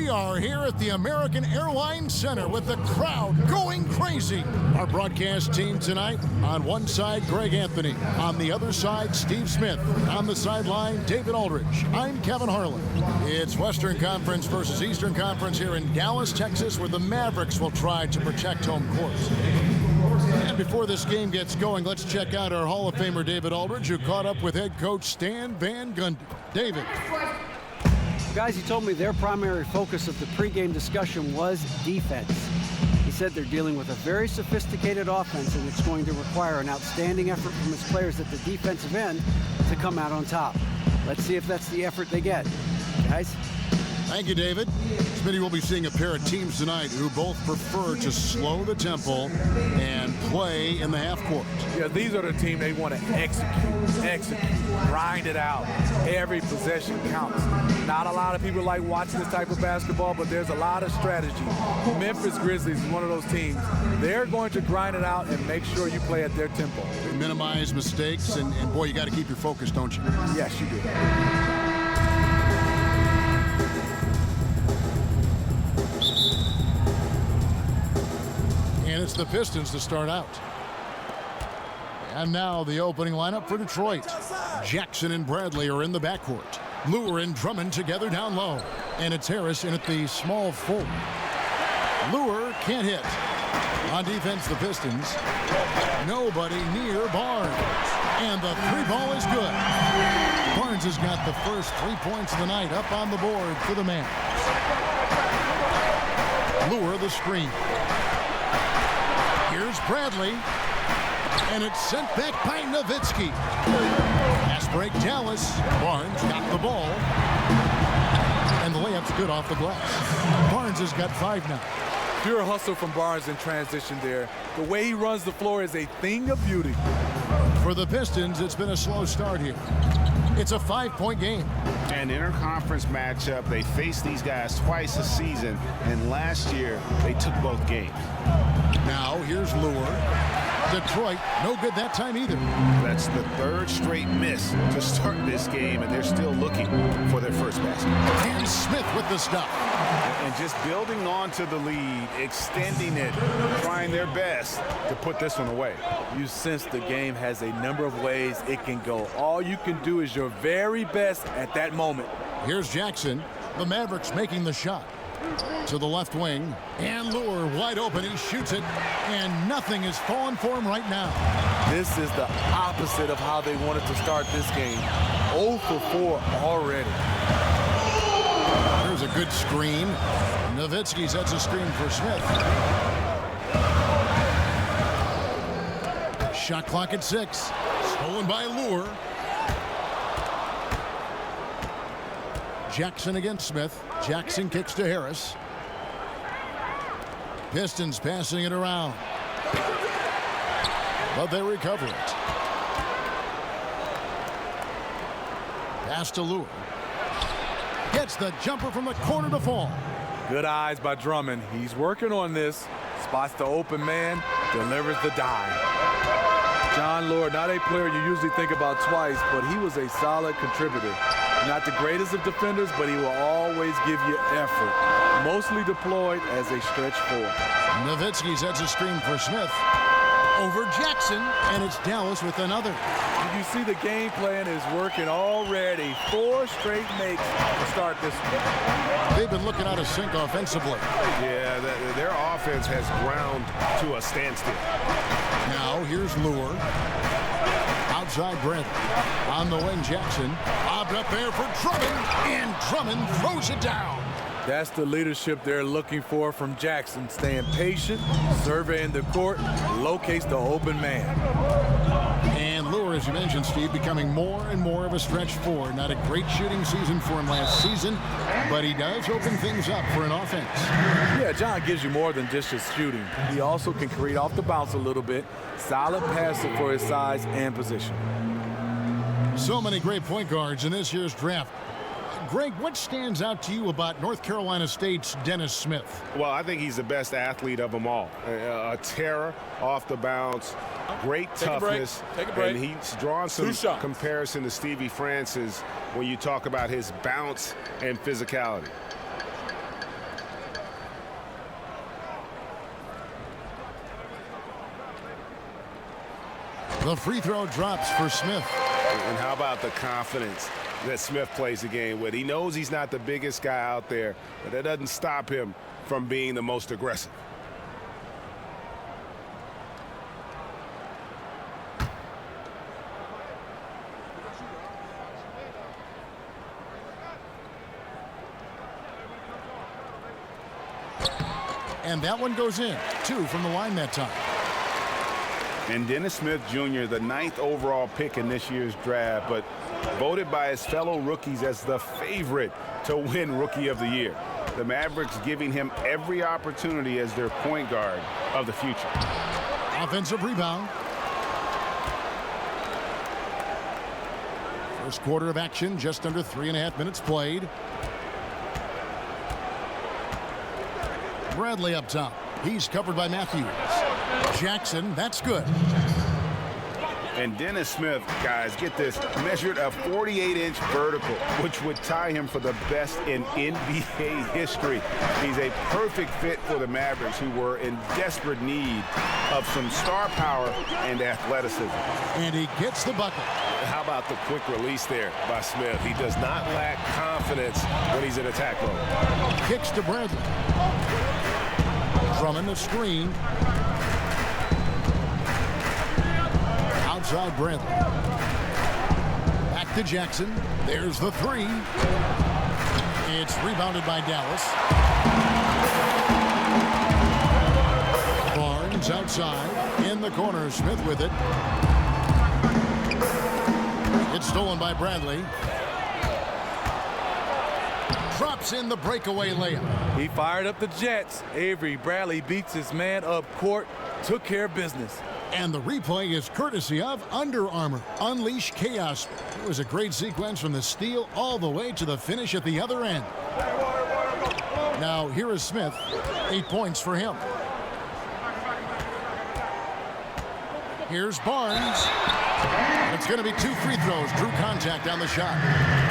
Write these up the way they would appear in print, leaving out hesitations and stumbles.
We are here at the American Airlines Center with the crowd going crazy. Our broadcast team tonight, on one side, Greg Anthony. On the other side, Steve Smith. On the sideline, David Aldridge. I'm Kevin Harlan. It's Western Conference versus Eastern Conference here in Dallas, Texas, where the Mavericks will try to protect home court. And before this game gets going, let's check out our Hall of Famer David Aldridge, who caught up with head coach Stan Van Gundy. David. Guys, he told me their primary focus of the pregame discussion was defense. He said they're dealing with a very sophisticated offense, and it's going to require an outstanding effort from his players at the defensive end to come out on top. Let's see if that's the effort they get. Guys? Thank you, David. Smitty will be seeing a pair of teams tonight who both prefer to slow the tempo and play in the half court. Yeah, these are the team they want to execute, grind it out. Every possession counts. Not a lot of people like watching this type of basketball, but there's a lot of strategy. Memphis Grizzlies is one of those teams. They're going to grind it out and make sure you play at their tempo. Minimize mistakes, and boy, you got to keep your focus, don't you? Yes, you do. And it's the Pistons to start out. And now the opening lineup for Detroit. Jackson and Bradley are in the backcourt. Lure and Drummond together down low. And it's Harris in at the small forward. Lure can't hit. On defense, the Pistons. Nobody near Barnes. And the three ball is good. Barnes has got the first 3 points of the night up on the board for the man. Lure the screen. Here's Bradley, and it's sent back by Nowitzki. Pass break, Dallas. Barnes got the ball, and the layup's good off the glass. Barnes has got 5 now. Pure hustle from Barnes in transition there. The way he runs the floor is a thing of beauty. For the Pistons, it's been a slow start here. It's a 5-point game. An interconference matchup. They face these guys twice a season, and last year they took both games. Now here's Lure. Detroit, no good that time either. That's the 3rd straight miss to start this game, and they're still looking for their first basket. And Smith with the stop. And just building on to the lead, extending it, trying their best to put this one away. You sense the game has a number of ways it can go. All you can do is your very best at that moment. Here's Jackson. The Mavericks making the shot. To the left wing, and Lure wide open. He shoots it, and nothing is falling for him right now. This is the opposite of how they wanted to start this game. 0 for 4 already. There's a good screen. Nowitzki sets a screen for Smith. Shot clock at 6. Stolen by Lure. Jackson against Smith. Jackson kicks to Harris. Pistons passing it around. But they recover it. Pass to Lure. Gets the jumper from the corner to fall. Good eyes by Drummond. He's working on this. Spots the open man, delivers the dime. John Lure, not a player you usually think about twice, but he was a solid contributor. Not the greatest of defenders, but he will always give you effort. Mostly deployed as a stretch 4. Nowitzki sets a screen for Smith. Over Jackson, and it's Dallas with another. You see the game plan is working already. 4 straight makes to start this one. They've been looking out of sync offensively. Yeah, their offense has ground to a standstill. Now here's Lure. Outside Bradley. On the wing, Jackson. Bobbed up there for Drummond, and Drummond throws it down. That's the leadership they're looking for from Jackson. Staying patient, surveying the court, locates the open man. And Lure, as you mentioned, Steve, becoming more and more of a stretch 4. Not a great shooting season for him last season, but he does open things up for an offense. Yeah, John gives you more than just his shooting. He also can create off the bounce a little bit. Solid passer for his size and position. So many great point guards in this year's draft. Greg, what stands out to you about North Carolina State's Dennis Smith? Well, I think he's the best athlete of them all. A terror off the bounce, great toughness. Take a break. And he's drawn some comparison to Stevie Francis when you talk about his bounce and physicality. The free throw drops for Smith. And how about the confidence that Smith plays the game with? He knows he's not the biggest guy out there, but that doesn't stop him from being the most aggressive. And that one goes in. 2 from the line that time. And Dennis Smith Jr., the 9th overall pick in this year's draft, but voted by his fellow rookies as the favorite to win Rookie of the Year. The Mavericks giving him every opportunity as their point guard of the future. Offensive rebound. First quarter of action, just under 3.5 minutes played. Bradley up top. He's covered by Matthews. Jackson, that's good. And Dennis Smith, guys, get this, measured a 48-inch vertical, which would tie him for the best in NBA history. He's a perfect fit for the Mavericks, who were in desperate need of some star power and athleticism. And he gets the bucket. How about the quick release there by Smith? He does not lack confidence when he's in attack mode. Kicks to Bradley. Drummond, a screen. Outside Bradley. Back to Jackson. There's the 3. It's rebounded by Dallas. Barnes outside. In the corner, Smith with it. It's stolen by Bradley. Drops in the breakaway layup. He fired up the Jets. Avery Bradley beats his man up court, took care of business. And the replay is courtesy of Under Armour. Unleash chaos. It was a great sequence from the steal all the way to the finish at the other end. Now here is Smith. 8 points for him. Here's Barnes. It's going to be 2 free throws. Drew contact on the shot.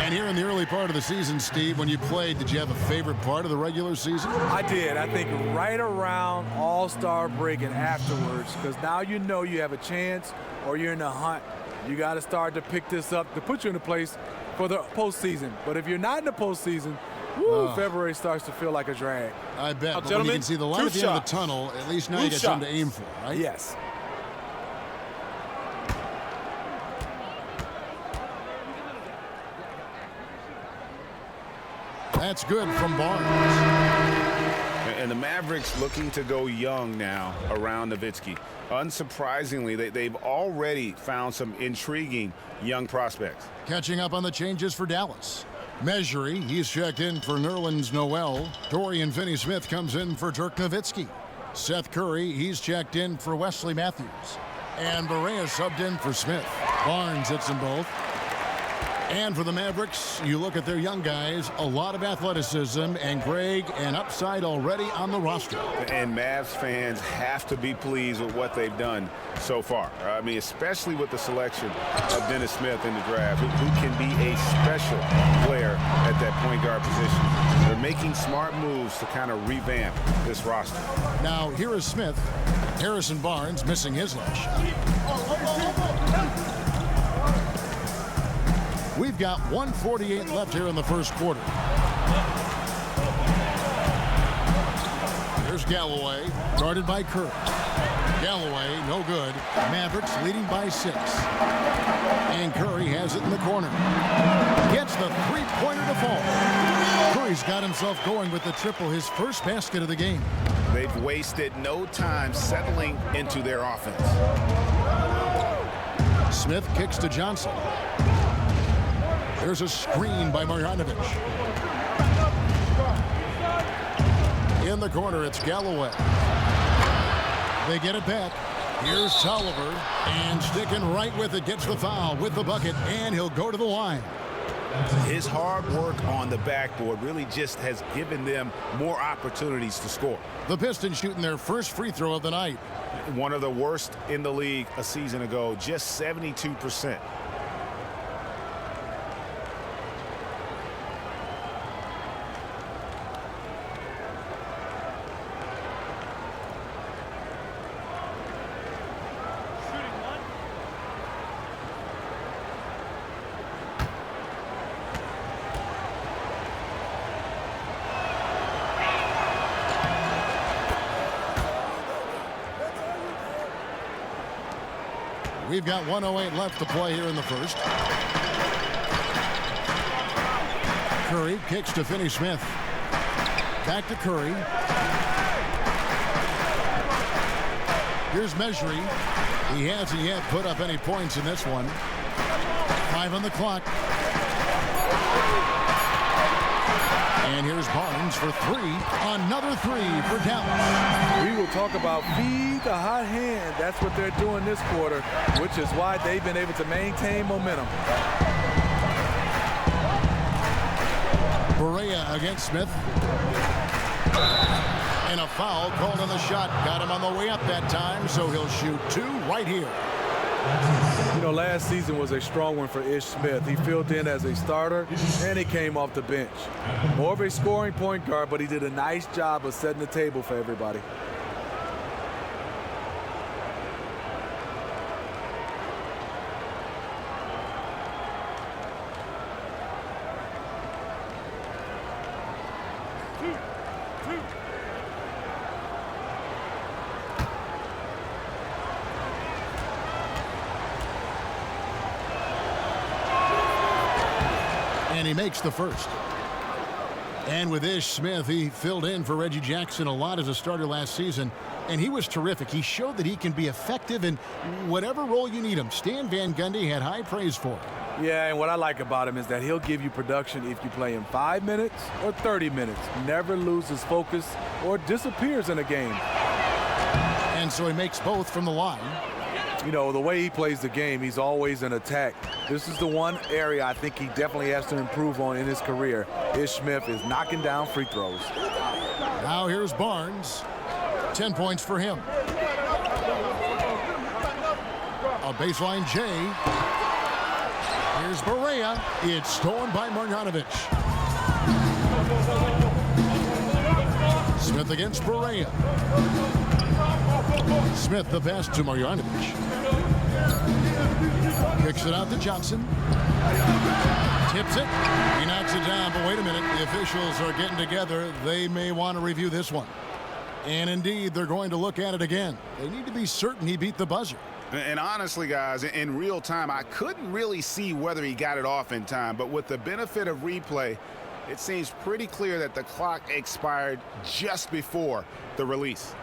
And here in the early part of the season, Steve, when you played, did you have a favorite part of the regular season? I did. I think right around All-Star break and afterwards, because now you know you have a chance or you're in the hunt. You got to start to pick this up to put you in a place for the postseason. But if you're not in the postseason, February starts to feel like a drag. I bet. But when you can see the light at the end of the tunnel, at least now you got something to aim for, right? Yes. That's good from Barnes. And the Mavericks looking to go young now around Nowitzki. Unsurprisingly, they've already found some intriguing young prospects. Catching up on the changes for Dallas. Measury, he's checked in for Nerlens Noel. Dorian Finney-Smith comes in for Dirk Nowitzki. Seth Curry, he's checked in for Wesley Matthews. And Barea subbed in for Smith. Barnes hits them both. And for the Mavericks, you look at their young guys, a lot of athleticism, and Greg, an upside already on the roster. And Mavs fans have to be pleased with what they've done so far. I mean, especially with the selection of Dennis Smith in the draft, who can be a special player at that point guard position. They're making smart moves to kind of revamp this roster. Now, here is Smith. Harrison Barnes missing his last shot. We've got 1:48 left here in the first quarter. Here's Galloway, guarded by Curry. Galloway, no good. Mavericks leading by 6. And Curry has it in the corner. Gets the three-pointer to fall. Curry's got himself going with the triple, his first basket of the game. They've wasted no time settling into their offense. Smith kicks to Johnson. There's a screen by Marjanovic. In the corner, it's Galloway. They get it back. Here's Tolliver, and sticking right with it, gets the foul with the bucket, and he'll go to the line. His hard work on the backboard really just has given them more opportunities to score. The Pistons shooting their first free throw of the night. One of the worst in the league a season ago, just 72%. We've got 1:08 left to play here in the first. Curry kicks to Finney-Smith. Back to Curry. Here's Measury. He hasn't yet put up any points in this one. 5 on the clock. And here's Barnes for 3. Another 3 for Dallas. We will talk about feed the hot hand. That's what they're doing this quarter, which is why they've been able to maintain momentum. Berea against Smith. And a foul called on the shot. Got him on the way up that time, so he'll shoot 2 right here. You know, last season was a strong one for Ish Smith. He filled in as a starter, and he came off the bench. More of a scoring point guard, but he did a nice job of setting the table for everybody. And he makes the first. And with Ish Smith, he filled in for Reggie Jackson a lot as a starter last season, and he was terrific. He showed that he can be effective in whatever role you need him. Stan Van Gundy had high praise for him. Yeah, and what I like about him is that he'll give you production if you play him 5 minutes or 30 minutes. Never loses focus or disappears in a game. And so he makes both from the line. You know, the way he plays the game, he's always in attack. This is the one area I think he definitely has to improve on in his career. Ish Smith is knocking down free throws. Now here's Barnes. 10 points for him. A baseline J. Here's Berea. It's stolen by Marjanovic. Smith against Berea. Smith the pass to Marjanovic. Kicks it out to Johnson. Tips it. He knocks it down, but wait a minute. The officials are getting together. They may want to review this one. And indeed, they're going to look at it again. They need to be certain he beat the buzzer. And honestly, guys, in real time, I couldn't really see whether he got it off in time. But with the benefit of replay, it seems pretty clear that the clock expired just before the release.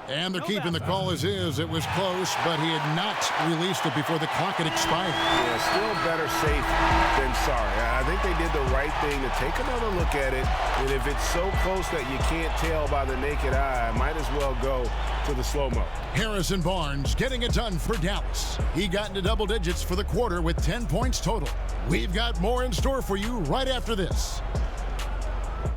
And they're keeping the call as is. It was close, but he had not released it before the clock had expired. Yeah, still better safe than sorry. I think they did the right thing to take another look at it. And if it's so close that you can't tell by the naked eye, might as well go to the slow-mo. Harrison Barnes getting it done for Dallas. He got into double digits for the quarter with 10 points total. We've got more in store for you right after this.